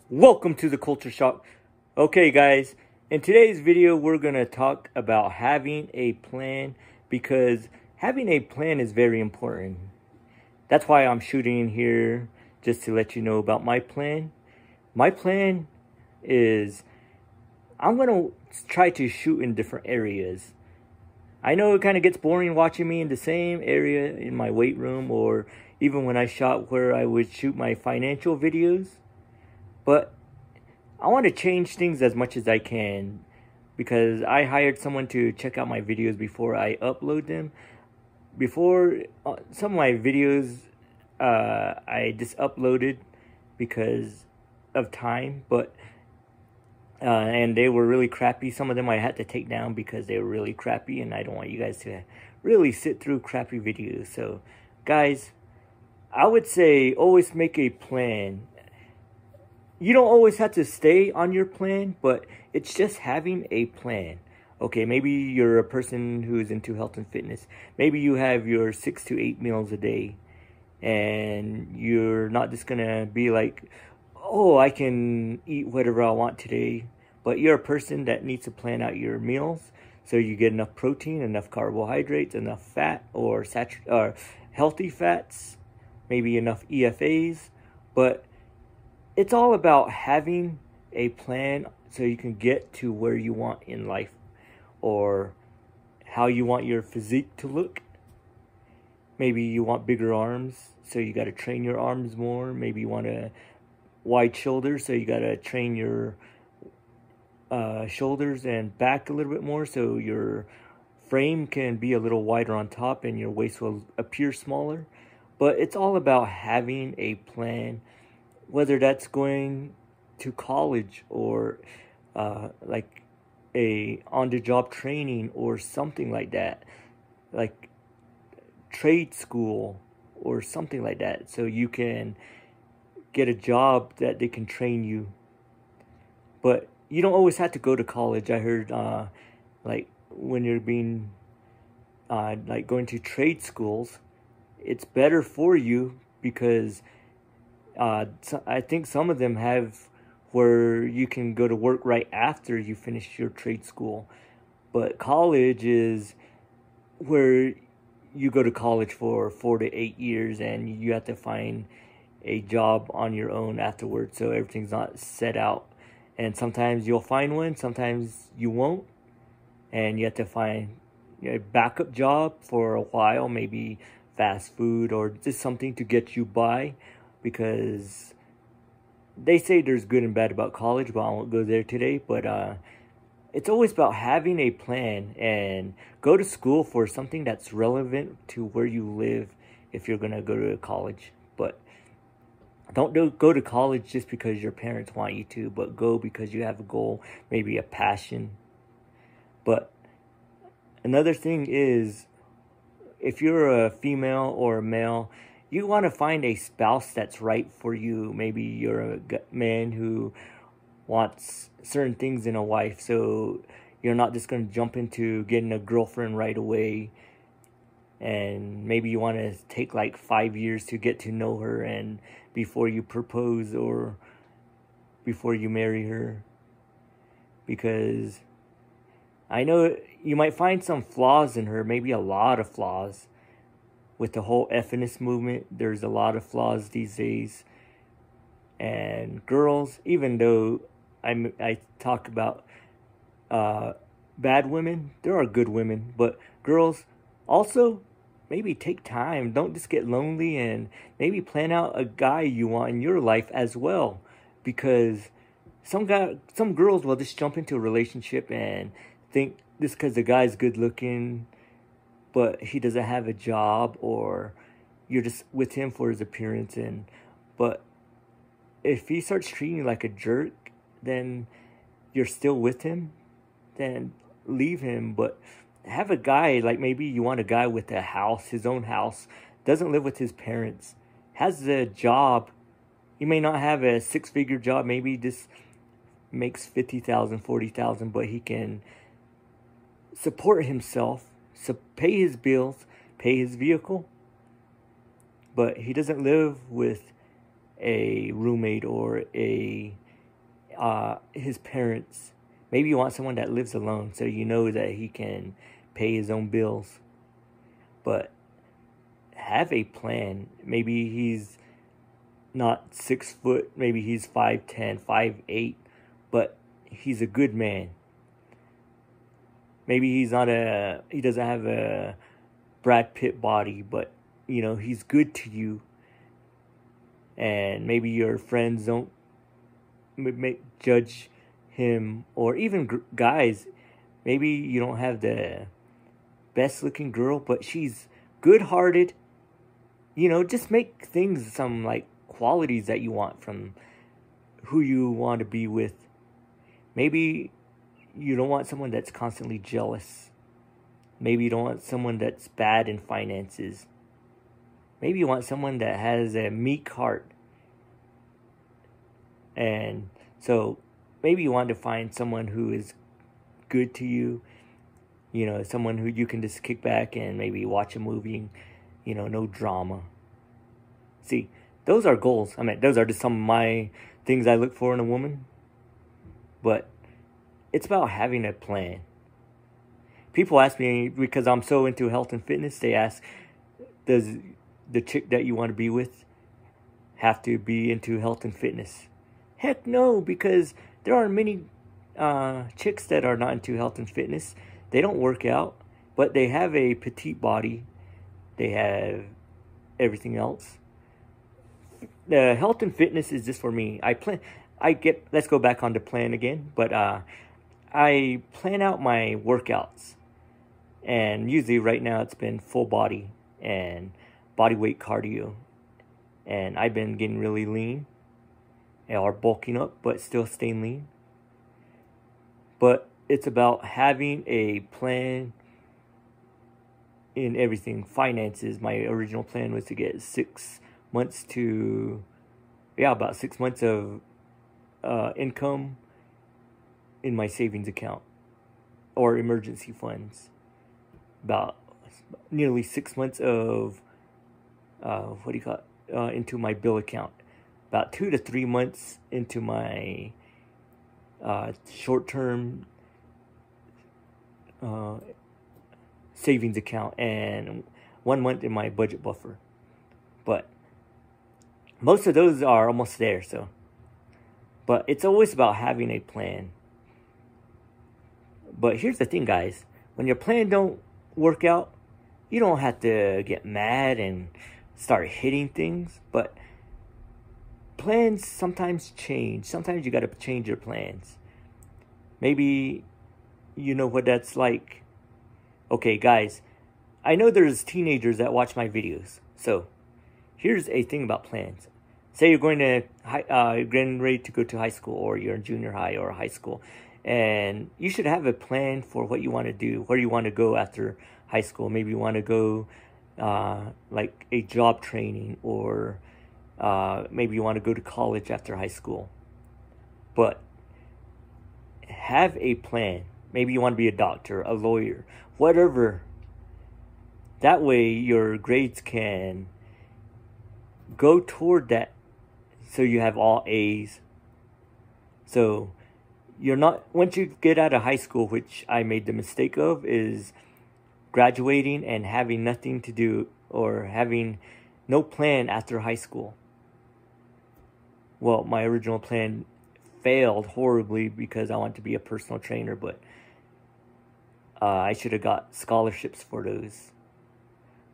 Welcome to the Culture Shock. Okay, guys, in today's video, we're going to talk about having a plan because having a plan is very important. That's why I'm shooting in here, just to let you know about my plan. My plan is I'm going to try to shoot in different areas. I know it kind of gets boring watching me in the same area in my weight room, or even when I shot where I would shoot my financial videos. But I want to change things as much as I can because I hired someone to check out my videos before I upload them. Before some of my videos, I just uploaded because of time, and they were really crappy. Some of them I had to take down because they were really crappy, and I don't want you guys to really sit through crappy videos. So, guys, I would say always make a plan. You don't always have to stay on your plan, but it's just having a plan. Okay, maybe you're a person who's into health and fitness. Maybe you have your 6 to 8 meals a day, and you're not just gonna be like, oh, I can eat whatever I want today. But you're a person that needs to plan out your meals so you get enough protein, enough carbohydrates, enough fat or healthy fats, maybe enough EFAs. But it's all about having a plan so you can get to where you want in life, or how you want your physique to look. Maybe you want bigger arms, so you got to train your arms more. Maybe you want a wide shoulders, so you got to train your shoulders and back a little bit more, so your frame can be a little wider on top and your waist will appear smaller. But it's all about having a plan, whether that's going to college or like a on-the-job training or something like that, like trade school or something like that, so you can get a job that they can train you. But you don't always have to go to college. I heard like when you're being like going to trade schools, it's better for you because I think some of them have where you can go to work right after you finish your trade school. But college is where you go to college for 4 to 8 years and you have to find a job on your own afterwards. So everything's not set out. And sometimes you'll find one, sometimes you won't. And you have to find a backup job for a while, maybe fast food or just something to get you by. Because they say there's good and bad about college, but I won't go there today. But it's always about having a plan and go to school for something that's relevant to where you live if you're going to go to college. But don't go to college just because your parents want you to, but go because you have a goal, maybe a passion. But another thing is, if you're a female or a male, you want to find a spouse that's right for you. Maybe you're a man who wants certain things in a wife, so you're not just going to jump into getting a girlfriend right away. And maybe you want to take like 5 years to get to know her and before you propose or before you marry her. Because I know you might find some flaws in her, maybe a lot of flaws. With the whole feminist movement, there's a lot of flaws these days. And girls, even though I talk about bad women, there are good women. But girls, also, maybe take time. Don't just get lonely, and maybe plan out a guy you want in your life as well. Because some girls will just jump into a relationship and think just because the guy's good looking, but he doesn't have a job, or you're just with him for his appearance. But if he starts treating you like a jerk, then you're still with him, then leave him. But have a guy, like maybe you want a guy with a house, his own house, doesn't live with his parents, has a job. He may not have a 6-figure job, maybe just makes $50,000, $40,000, but he can support himself, pay his bills, pay his vehicle. But he doesn't live with a roommate or a his parents. Maybe you want someone that lives alone, so you know that he can pay his own bills. But have a plan. Maybe he's not 6 foot, maybe he's 5'10", 5'8", but he's a good man. Maybe he doesn't have a Brad Pitt body, but he's good to you. And maybe your friends don't judge him, or even guys. Maybe you don't have the best looking girl, but she's good hearted. Just make things some like qualities that you want from who you want to be with. Maybe you don't want someone that's constantly jealous. Maybe you don't want someone that's bad in finances. Maybe you want someone that has a meek heart. And so maybe you want to find someone who is good to you. Someone who you can just kick back and maybe watch a movie. No drama. See, those are goals. I mean, those are just some of my things I look for in a woman. But it's about having a plan. People ask me, because I'm so into health and fitness, they ask, does the chick that you want to be with have to be into health and fitness? Heck no, because there are many chicks that are not into health and fitness. They don't work out, but they have a petite body. They have everything else. The health and fitness is just for me. Let's go back on the plan again, but I plan out my workouts. And usually right now it's been full body and body weight cardio. And I've been getting really lean, or bulking up, but still staying lean. But it's about having a plan in everything. Finances, my original plan was to get 6 months about 6 months of income in my savings account or emergency funds. About nearly 6 months of into my bill account. About 2 to 3 months into my short-term savings account, and 1 month in my budget buffer. But most of those are almost there, so. But it's always about having a plan. But here's the thing, guys. When your plan don't work out, you don't have to get mad and start hitting things. But plans sometimes change. Sometimes you got to change your plans. Maybe you know what that's like. Okay, guys. I know there's teenagers that watch my videos. So, here's a thing about plans. Say you're going to getting ready to go to high school, or you're in junior high or high school, and you should have a plan for what you want to do, where you want to go after high school. Maybe you want to go like a job training, or maybe you want to go to college after high school. But have a plan. Maybe you want to be a doctor, a lawyer, whatever. That way your grades can go toward that, so you have all A's. So you're not, once you get out of high school, which I made the mistake of, is graduating and having nothing to do, or having no plan after high school. Well, my original plan failed horribly because I wanted to be a personal trainer, but I should have got scholarships for those.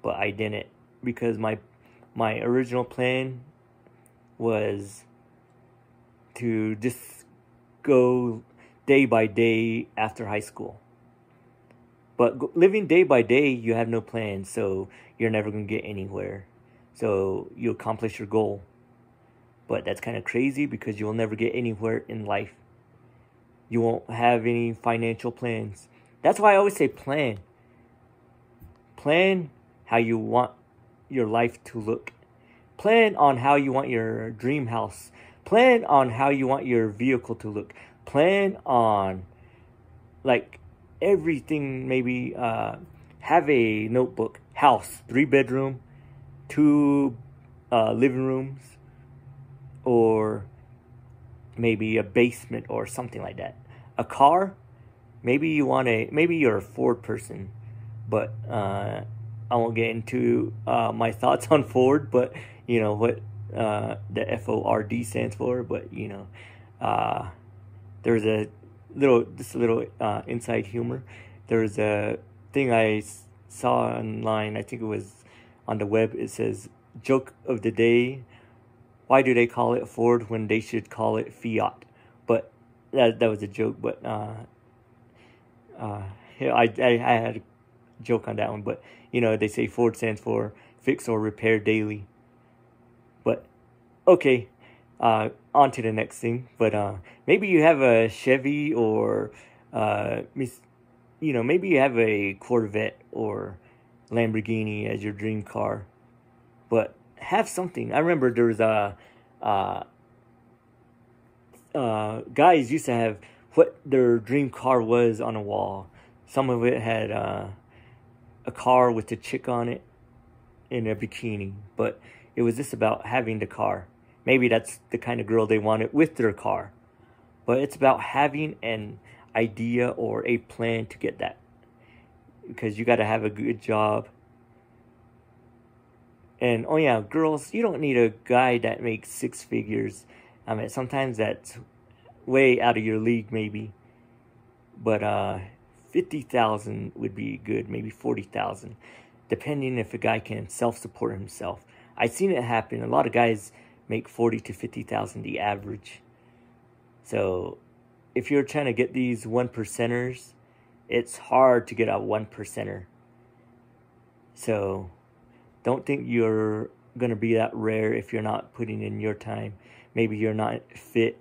But I didn't, because my original plan was to just go day by day after high school. But living day by day, you have no plan, so you're never going to get anywhere. So you accomplish your goal. But that's kind of crazy, because you will never get anywhere in life. You won't have any financial plans. That's why I always say plan. Plan how you want your life to look. Plan on how you want your dream house. Plan on how you want your vehicle to look. Plan on, like, everything. Maybe have a notebook. House, 3-bedroom, 2 living rooms, or maybe a basement or something like that. A car, maybe you're a Ford person, but I won't get into my thoughts on Ford, but you know what the FORD stands for. But you know, there's a little inside humor. There's a thing I saw online. I think it was on the web. It says, "Joke of the day: why do they call it Ford when they should call it Fiat?" But that was a joke. But yeah, I had a joke on that one. But you know, they say Ford stands for fix or repair daily. But okay, on to the next thing. But maybe you have a Chevy or you know, maybe you have a Corvette or Lamborghini as your dream car. But have something. I remember there was guys used to have what their dream car was on a wall. Some of it had a car with a chick on it in a bikini, but it was just about having the car. Maybe that's the kind of girl they wanted with their car, but it's about having an idea or a plan to get that, because you got to have a good job. And oh yeah, girls, you don't need a guy that makes six figures. I mean, sometimes that's way out of your league, maybe. But 50,000 would be good, maybe 40,000, depending if a guy can self-support himself. I've seen it happen. A lot of guys make 40 to 50,000 the average. So if you're trying to get these one percenters, it's hard to get a one percenter. So don't think you're gonna be that rare if you're not putting in your time. Maybe you're not fit.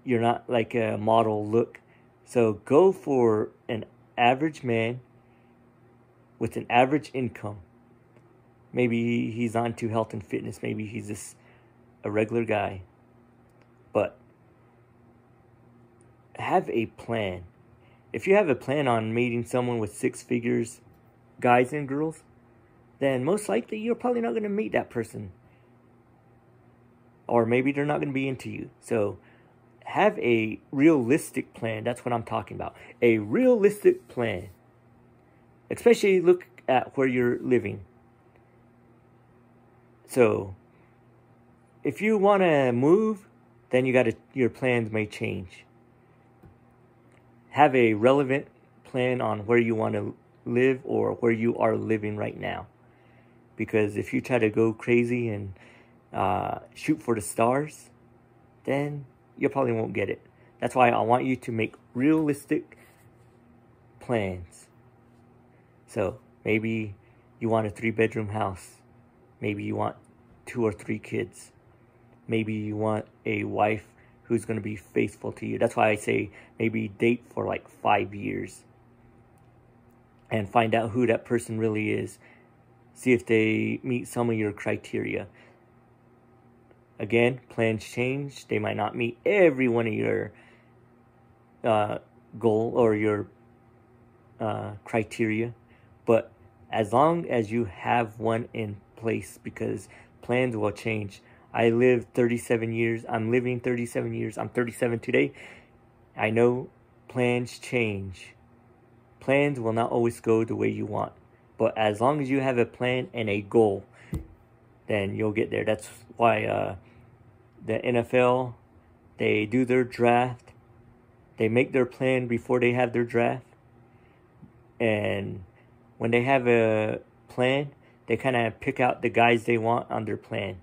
You're not like a model look. So go for an average man with an average income. Maybe he's on to health and fitness. Maybe he's just a regular guy. But have a plan. If you have a plan on meeting someone with six figures, guys and girls, then most likely you're probably not going to meet that person. Or maybe they're not going to be into you. So have a realistic plan. That's what I'm talking about. A realistic plan. Especially look at where you're living. So if you want to move, then your plans may change. Have a relevant plan on where you want to live or where you are living right now. Because if you try to go crazy and shoot for the stars, then you probably won't get it. That's why I want you to make realistic plans. So maybe you want a 3-bedroom house. Maybe you want 2 or 3 kids. Maybe you want a wife who's going to be faithful to you. That's why I say maybe date for like 5 years. And find out who that person really is. See if they meet some of your criteria. Again, plans change. They might not meet every one of your goal or your criteria. But as long as you have one in place, because plans will change. I lived 37 years. I'm living 37 years. I'm 37 today. I know plans change. Plans will not always go the way you want. But as long as you have a plan and a goal, then you'll get there. That's why the NFL, they do their draft. They make their plan before they have their draft. And when they have a plan, they kind of pick out the guys they want on their plan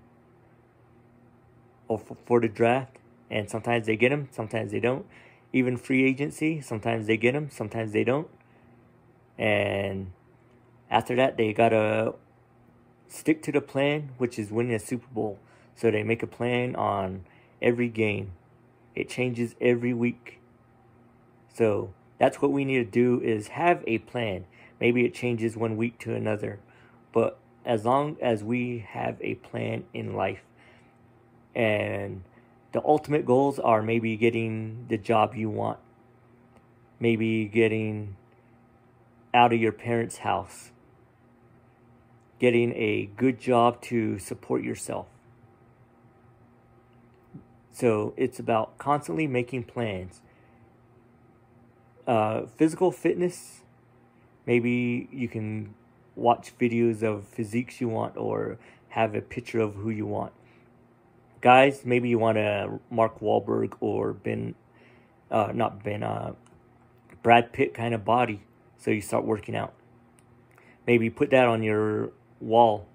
or for the draft. And sometimes they get them, sometimes they don't. Even free agency, sometimes they get them, sometimes they don't. And after that, they got to stick to the plan, which is winning a Super Bowl. So they make a plan on every game. It changes every week. So that's what we need to do, is have a plan. Maybe it changes one week to another. But as long as we have a plan in life, and the ultimate goals are maybe getting the job you want, maybe getting out of your parents' house, getting a good job to support yourself, So it's about constantly making plans. Physical fitness, maybe you can watch videos of physiques you want or have a picture of who you want. Guys, maybe you want a Mark Wahlberg or Brad Pitt kind of body. So you start working out. Maybe put that on your wall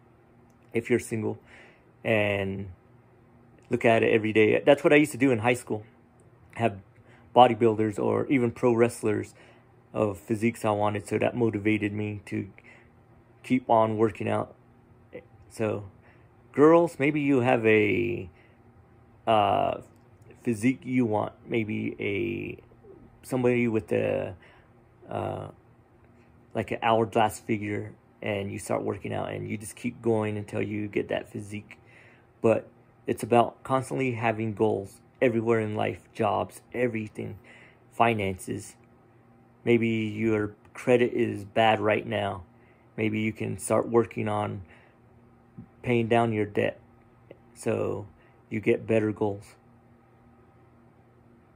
if you're single and look at it every day. That's what I used to do in high school. Have bodybuilders or even pro wrestlers of physiques I wanted, so that motivated me to keep on working out. So girls, maybe you have a physique you want, maybe somebody with a like an hourglass figure, and you start working out and you just keep going until you get that physique. But it's about constantly having goals everywhere in life, jobs, everything, finances. Maybe your credit is bad right now. Maybe you can start working on paying down your debt so you get better goals.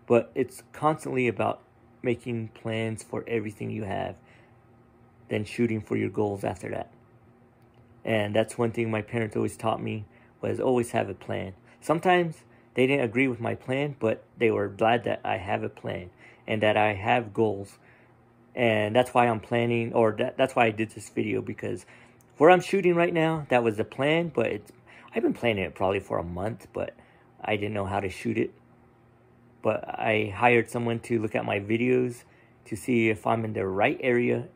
But it's constantly about making plans for everything you have, then shooting for your goals after that. And that's one thing my parents always taught me, was always have a plan. Sometimes they didn't agree with my plan, but they were glad that I have a plan and that I have goals. And that's why I'm planning, or that's why I did this video, because where I'm shooting right now, that was the plan, but I've been planning it probably for a month, but I didn't know how to shoot it. But I hired someone to look at my videos to see if I'm in the right area,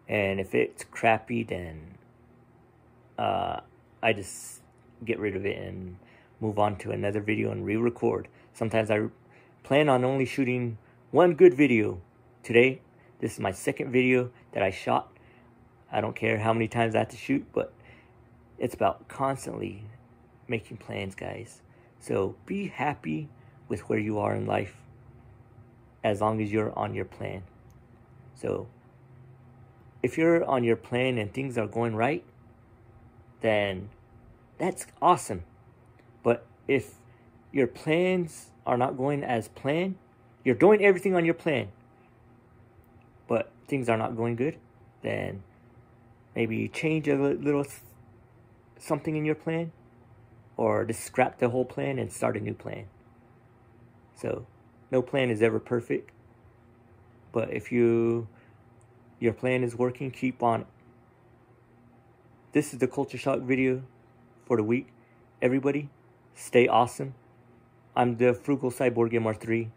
and if it's crappy, then I just get rid of it and move on to another video and re-record. Sometimes I plan on only shooting one good video. Today, this is my second video that I shot. I don't care how many times I have to shoot, but it's about constantly making plans, guys. So be happy with where you are in life as long as you're on your plan. So if you're on your plan and things are going right, then that's awesome. But if your plans are not going as planned, you're doing everything on your plan, but things are not going good, then maybe change a little something in your plan, or just scrap the whole plan and start a new plan. So no plan is ever perfect, but if your plan is working, keep on it. This is the Culture Shock video for the week. Everybody, stay awesome. I'm the Frugal Cyborg MR3,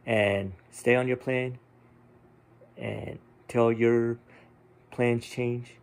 and stay on your plan and till your plans change.